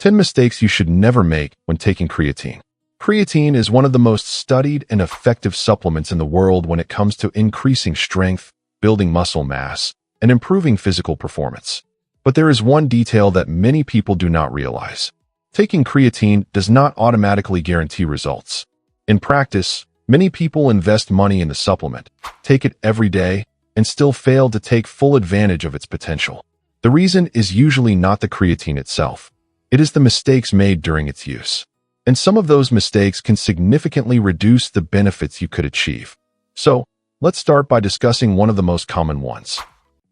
10 mistakes you should never make when taking creatine. Creatine is one of the most studied and effective supplements in the world when it comes to increasing strength, building muscle mass, and improving physical performance. But there is one detail that many people do not realize. Taking creatine does not automatically guarantee results. In practice, many people invest money in the supplement, take it every day, and still fail to take full advantage of its potential. The reason is usually not the creatine itself. It is the mistakes made during its use. And some of those mistakes can significantly reduce the benefits you could achieve. So, let's start by discussing one of the most common ones.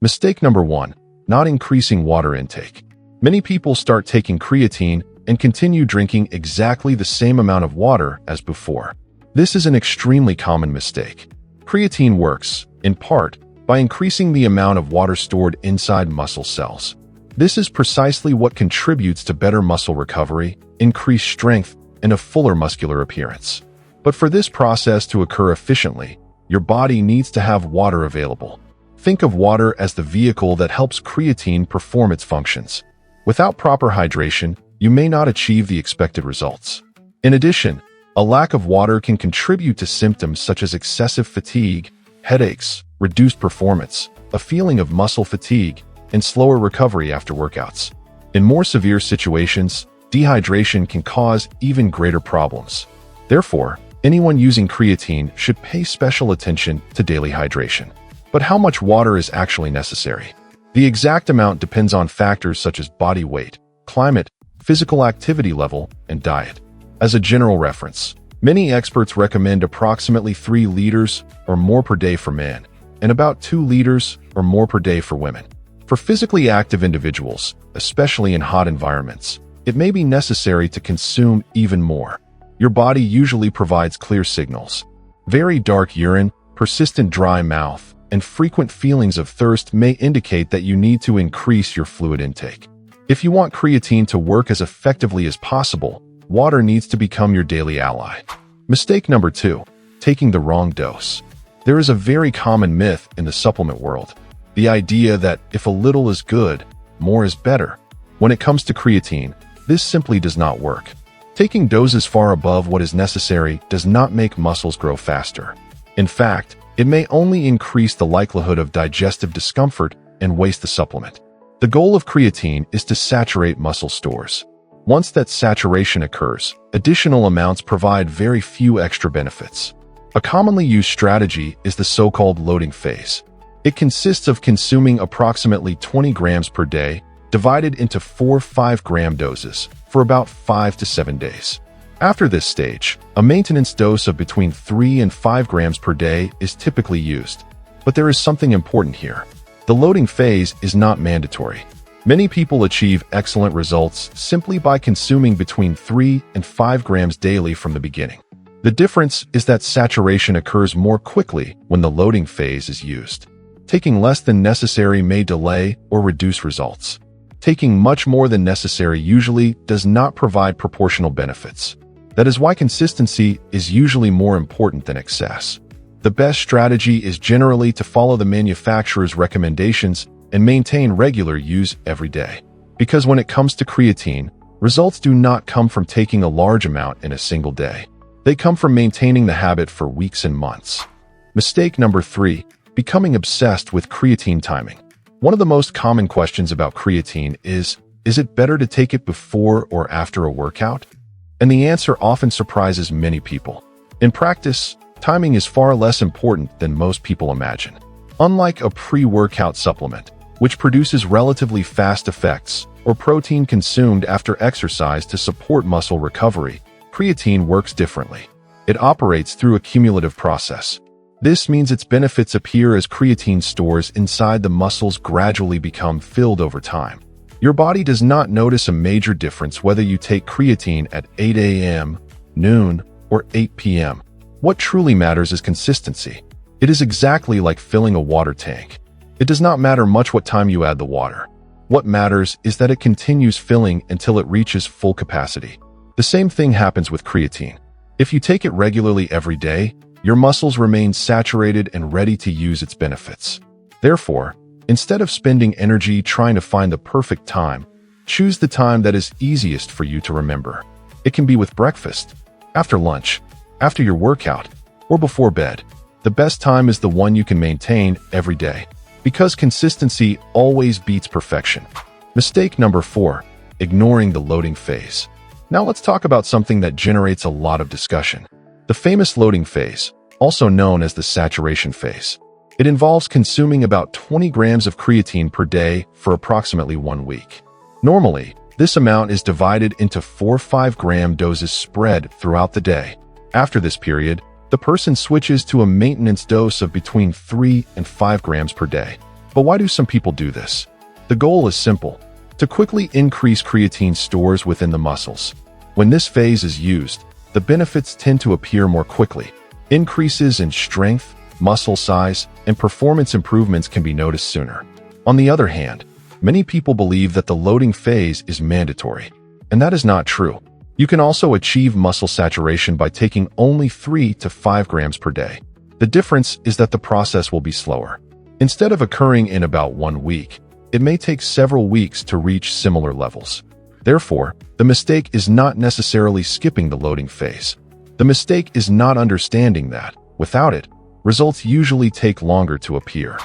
Mistake number 1, not increasing water intake. Many people start taking creatine and continue drinking exactly the same amount of water as before. This is an extremely common mistake. Creatine works, in part, by increasing the amount of water stored inside muscle cells. This is precisely what contributes to better muscle recovery, increased strength, and a fuller muscular appearance. But for this process to occur efficiently, your body needs to have water available. Think of water as the vehicle that helps creatine perform its functions. Without proper hydration, you may not achieve the expected results. In addition, a lack of water can contribute to symptoms such as excessive fatigue, headaches, reduced performance, a feeling of muscle fatigue, and slower recovery after workouts. In more severe situations, dehydration can cause even greater problems. Therefore, anyone using creatine should pay special attention to daily hydration. But how much water is actually necessary? The exact amount depends on factors such as body weight, climate, physical activity level, and diet. As a general reference, many experts recommend approximately 3 liters or more per day for men, and about 2 liters or more per day for women. For physically active individuals, especially in hot environments, it may be necessary to consume even more. Your body usually provides clear signals. Very dark urine, persistent dry mouth, and frequent feelings of thirst may indicate that you need to increase your fluid intake. If you want creatine to work as effectively as possible, water needs to become your daily ally. Mistake number 2, taking the wrong dose. There is a very common myth in the supplement world. The idea that if a little is good, more is better. When it comes to creatine, this simply does not work. Taking doses far above what is necessary does not make muscles grow faster. In fact, it may only increase the likelihood of digestive discomfort and waste the supplement. The goal of creatine is to saturate muscle stores. Once that saturation occurs, additional amounts provide very few extra benefits. A commonly used strategy is the so-called loading phase. It consists of consuming approximately 20 grams per day, divided into 4 5-gram doses, for about 5 to 7 days. After this stage, a maintenance dose of between 3 and 5 grams per day is typically used. But there is something important here. The loading phase is not mandatory. Many people achieve excellent results simply by consuming between 3 and 5 grams daily from the beginning. The difference is that saturation occurs more quickly when the loading phase is used. Taking less than necessary may delay or reduce results. Taking much more than necessary usually does not provide proportional benefits. That is why consistency is usually more important than excess. The best strategy is generally to follow the manufacturer's recommendations and maintain regular use every day. Because when it comes to creatine, results do not come from taking a large amount in a single day. They come from maintaining the habit for weeks and months. Mistake number 3, becoming obsessed with creatine timing. One of the most common questions about creatine is it better to take it before or after a workout? And the answer often surprises many people. In practice, timing is far less important than most people imagine. Unlike a pre-workout supplement, which produces relatively fast effects, or protein consumed after exercise to support muscle recovery, creatine works differently. It operates through a cumulative process. This means its benefits appear as creatine stores inside the muscles gradually become filled over time. Your body does not notice a major difference whether you take creatine at 8 a.m., noon, or 8 p.m. What truly matters is consistency. It is exactly like filling a water tank. It does not matter much what time you add the water. What matters is that it continues filling until it reaches full capacity. The same thing happens with creatine. If you take it regularly every day, your muscles remain saturated and ready to use its benefits. Therefore, instead of spending energy trying to find the perfect time, Choose the time that is easiest for you to remember. It can be with breakfast, after lunch, after your workout, or before bed. The best time is the one you can maintain every day, because consistency always beats perfection. Mistake number 4, ignoring the loading phase. Now let's talk about something that generates a lot of discussion. The famous loading phase, also known as the saturation phase. It involves consuming about 20 grams of creatine per day for approximately 1 week. Normally, this amount is divided into 4 5-gram doses spread throughout the day. After this period, the person switches to a maintenance dose of between 3 and 5 grams per day. But why do some people do this? The goal is simple: to quickly increase creatine stores within the muscles. When this phase is used, the benefits tend to appear more quickly. Increases in strength, muscle size, and performance improvements can be noticed sooner. On the other hand, many people believe that the loading phase is mandatory, and that is not true. You can also achieve muscle saturation by taking only 3 to 5 grams per day. The difference is that the process will be slower. Instead of occurring in about 1 week, it may take several weeks to reach similar levels. Therefore, the mistake is not necessarily skipping the loading phase. The mistake is not understanding that, without it, results usually take longer to appear.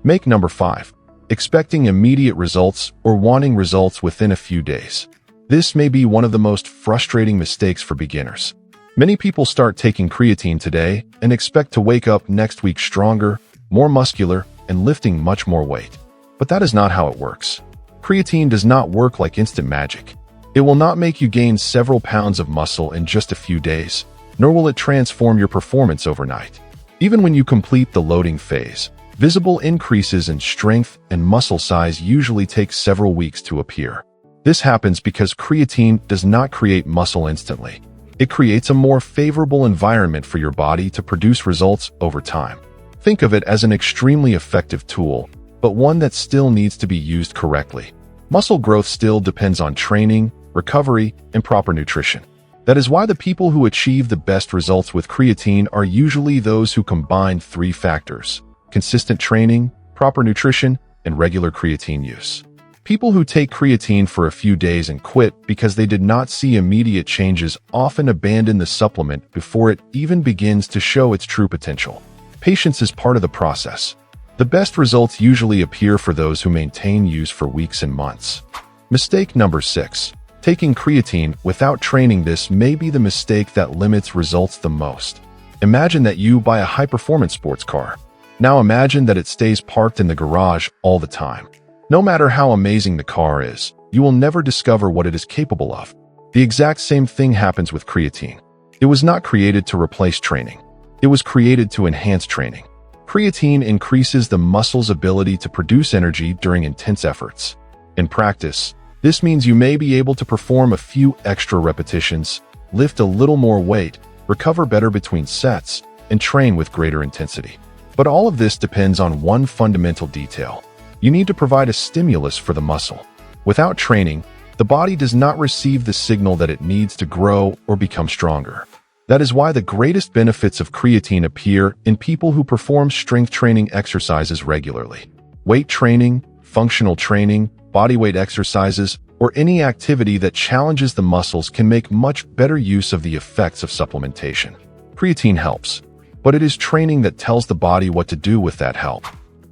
Make number 5. Expecting immediate results or wanting results within a few days. This may be one of the most frustrating mistakes for beginners. Many people start taking creatine today and expect to wake up next week stronger, more muscular, and lifting much more weight. But that is not how it works. Creatine does not work like instant magic. It will not make you gain several pounds of muscle in just a few days, nor will it transform your performance overnight. Even when you complete the loading phase, visible increases in strength and muscle size usually take several weeks to appear. This happens because creatine does not create muscle instantly. It creates a more favorable environment for your body to produce results over time. Think of it as an extremely effective tool, but one that still needs to be used correctly. Muscle growth still depends on training, recovery, and proper nutrition. That is why the people who achieve the best results with creatine are usually those who combine 3 factors: consistent training, proper nutrition, and regular creatine use. People who take creatine for a few days and quit because they did not see immediate changes often abandon the supplement before it even begins to show its true potential. Patience is part of the process. The best results usually appear for those who maintain use for weeks and months. Mistake number 6. Taking creatine without training. This may be the mistake that limits results the most. Imagine that you buy a high-performance sports car. Now imagine that it stays parked in the garage all the time. No matter how amazing the car is, you will never discover what it is capable of. The exact same thing happens with creatine. It was not created to replace training. It was created to enhance training. Creatine increases the muscle's ability to produce energy during intense efforts. In practice, this means you may be able to perform a few extra repetitions, lift a little more weight, recover better between sets, and train with greater intensity. But all of this depends on one fundamental detail. You need to provide a stimulus for the muscle. Without training, the body does not receive the signal that it needs to grow or become stronger. That is why the greatest benefits of creatine appear in people who perform strength training exercises regularly. Weight training, functional training, bodyweight exercises, or any activity that challenges the muscles can make much better use of the effects of supplementation. Creatine helps, but it is training that tells the body what to do with that help.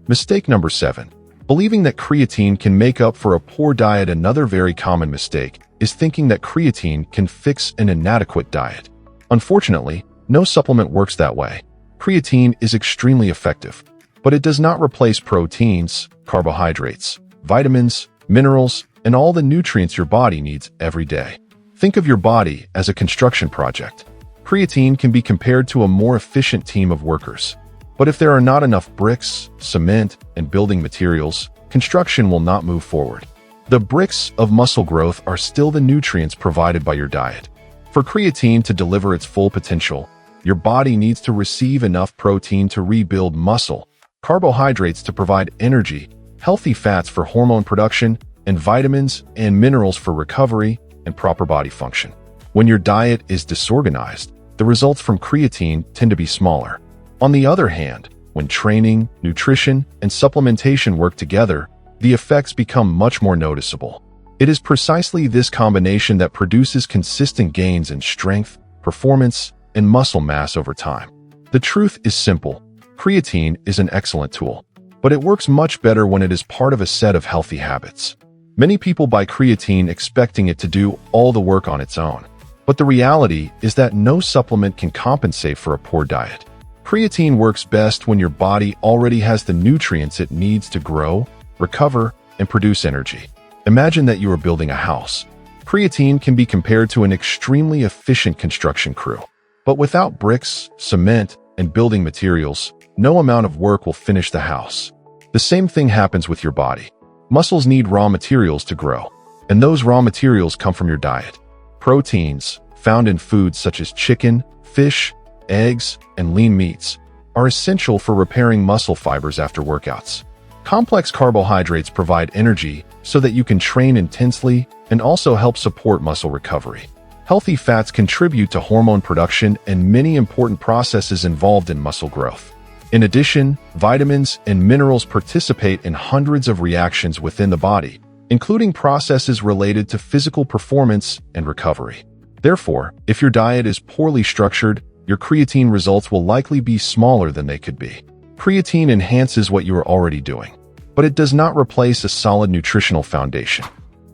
Mistake number 7. Believing that creatine can make up for a poor diet. Another very common mistake is thinking that creatine can fix an inadequate diet. Unfortunately, no supplement works that way. Creatine is extremely effective, but it does not replace proteins, carbohydrates, vitamins, minerals, and all the nutrients your body needs every day. Think of your body as a construction project. Creatine can be compared to a more efficient team of workers. But if there are not enough bricks, cement, and building materials, construction will not move forward. The bricks of muscle growth are still the nutrients provided by your diet. For creatine to deliver its full potential, your body needs to receive enough protein to rebuild muscle, carbohydrates to provide energy, healthy fats for hormone production, and vitamins and minerals for recovery and proper body function. When your diet is disorganized, the results from creatine tend to be smaller. On the other hand, when training, nutrition, and supplementation work together, the effects become much more noticeable. It is precisely this combination that produces consistent gains in strength, performance, and muscle mass over time. The truth is simple. Creatine is an excellent tool, but it works much better when it is part of a set of healthy habits. Many people buy creatine expecting it to do all the work on its own, but the reality is that no supplement can compensate for a poor diet. Creatine works best when your body already has the nutrients it needs to grow, recover, and produce energy. Imagine that you are building a house. Creatine can be compared to an extremely efficient construction crew. But without bricks, cement, and building materials, no amount of work will finish the house. The same thing happens with your body. Muscles need raw materials to grow, and those raw materials come from your diet. Proteins, found in foods such as chicken, fish, eggs, and lean meats, are essential for repairing muscle fibers after workouts. Complex carbohydrates provide energy so that you can train intensely and also help support muscle recovery. Healthy fats contribute to hormone production and many important processes involved in muscle growth. In addition, vitamins and minerals participate in hundreds of reactions within the body, including processes related to physical performance and recovery. Therefore, if your diet is poorly structured, your creatine results will likely be smaller than they could be. Creatine enhances what you are already doing, but it does not replace a solid nutritional foundation.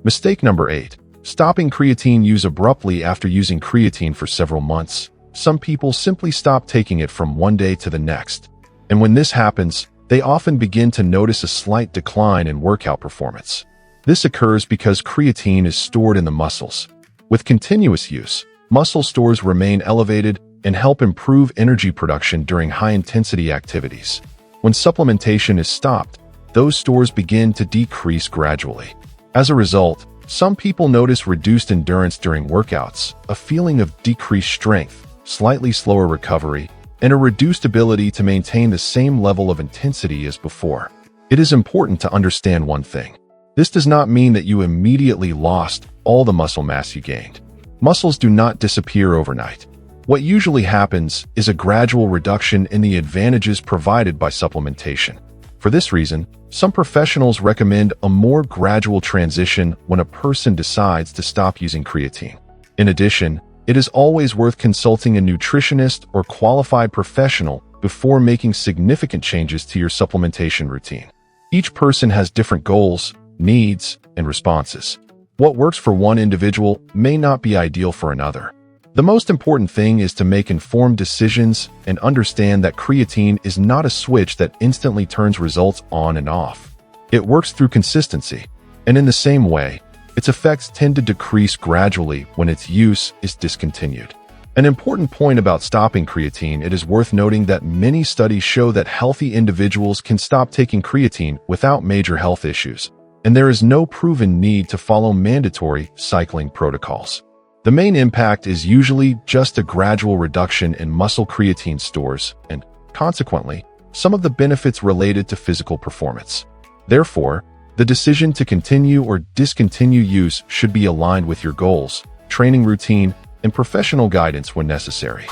Mistake number 8. Stopping creatine use abruptly after using creatine for several months. Some people simply stop taking it from one day to the next. And when this happens, they often begin to notice a slight decline in workout performance. This occurs because creatine is stored in the muscles. With continuous use, muscle stores remain elevated and help improve energy production during high-intensity activities. When supplementation is stopped, those stores begin to decrease gradually. As a result, some people notice reduced endurance during workouts, a feeling of decreased strength, slightly slower recovery, and a reduced ability to maintain the same level of intensity as before. It is important to understand one thing. This does not mean that you immediately lost all the muscle mass you gained. Muscles do not disappear overnight. What usually happens is a gradual reduction in the advantages provided by supplementation. For this reason, some professionals recommend a more gradual transition when a person decides to stop using creatine. In addition, it is always worth consulting a nutritionist or qualified professional before making significant changes to your supplementation routine. Each person has different goals, needs, and responses. What works for one individual may not be ideal for another. The most important thing is to make informed decisions and understand that creatine is not a switch that instantly turns results on and off. It works through consistency, and in the same way, its effects tend to decrease gradually when its use is discontinued. An important point about stopping creatine: it is worth noting that many studies show that healthy individuals can stop taking creatine without major health issues, and there is no proven need to follow mandatory cycling protocols. The main impact is usually just a gradual reduction in muscle creatine stores and, consequently, some of the benefits related to physical performance. Therefore, the decision to continue or discontinue use should be aligned with your goals, training routine, and professional guidance when necessary.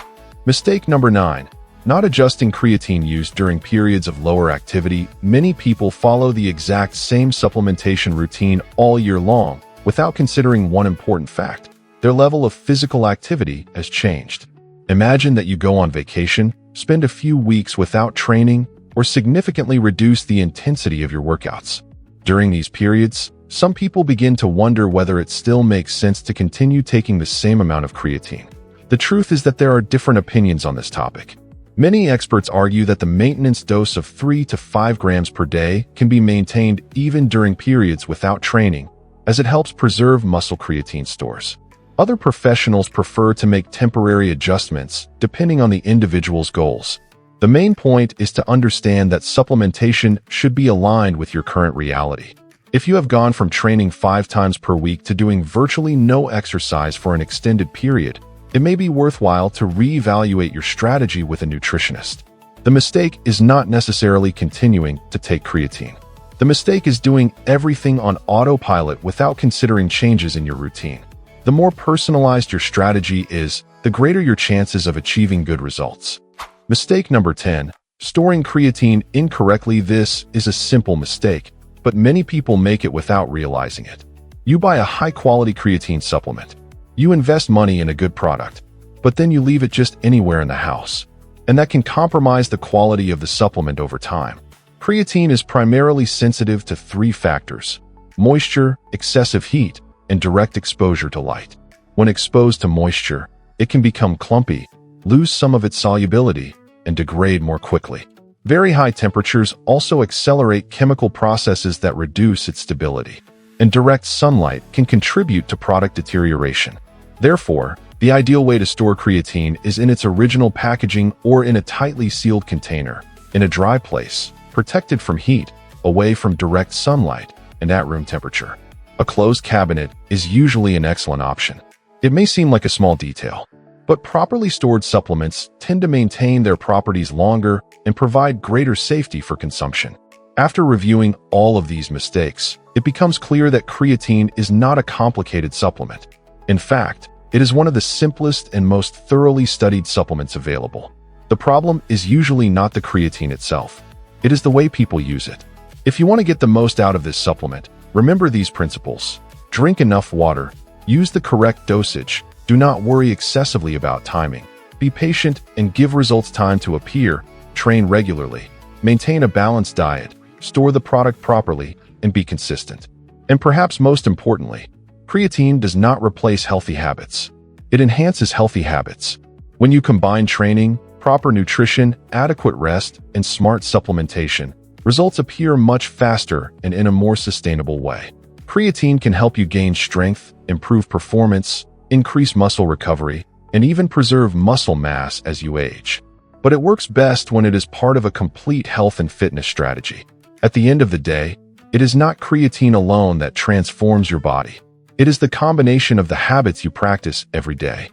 Mistake number 9. Not adjusting creatine use during periods of lower activity. Many people follow the exact same supplementation routine all year long without considering one important fact. Their level of physical activity has changed. Imagine that you go on vacation, spend a few weeks without training, or significantly reduce the intensity of your workouts. During these periods, some people begin to wonder whether it still makes sense to continue taking the same amount of creatine. The truth is that there are different opinions on this topic. Many experts argue that the maintenance dose of 3 to 5 grams per day can be maintained even during periods without training, as it helps preserve muscle creatine stores. Other professionals prefer to make temporary adjustments depending on the individual's goals. The main point is to understand that supplementation should be aligned with your current reality. If you have gone from training 5 times per week to doing virtually no exercise for an extended period, it may be worthwhile to reevaluate your strategy with a nutritionist. The mistake is not necessarily continuing to take creatine. The mistake is doing everything on autopilot without considering changes in your routine. The more personalized your strategy is, the greater your chances of achieving good results. Mistake number 10. Storing creatine incorrectly. This is a simple mistake, but many people make it without realizing it. You buy a high-quality creatine supplement. You invest money in a good product, but then you leave it just anywhere in the house, and that can compromise the quality of the supplement over time. Creatine is primarily sensitive to three factors: moisture, excessive heat, and direct exposure to light. When exposed to moisture, it can become clumpy, lose some of its solubility, and degrade more quickly. Very high temperatures also accelerate chemical processes that reduce its stability, and direct sunlight can contribute to product deterioration. Therefore, the ideal way to store creatine is in its original packaging or in a tightly sealed container, in a dry place, protected from heat, away from direct sunlight, and at room temperature. A closed cabinet is usually an excellent option. It may seem like a small detail, but properly stored supplements tend to maintain their properties longer and provide greater safety for consumption. After reviewing all of these mistakes, it becomes clear that creatine is not a complicated supplement. In fact, it is one of the simplest and most thoroughly studied supplements available. The problem is usually not the creatine itself. It is the way people use it. If you want to get the most out of this supplement, remember these principles. Drink enough water. Use the correct dosage. Do not worry excessively about timing. Be patient and give results time to appear. Train regularly. Maintain a balanced diet. Store the product properly, and be consistent. And perhaps most importantly, creatine does not replace healthy habits. It enhances healthy habits. When you combine training, proper nutrition, adequate rest, and smart supplementation, results appear much faster and in a more sustainable way. Creatine can help you gain strength, improve performance, increase muscle recovery, and even preserve muscle mass as you age. But it works best when it is part of a complete health and fitness strategy. At the end of the day, it is not creatine alone that transforms your body. It is the combination of the habits you practice every day.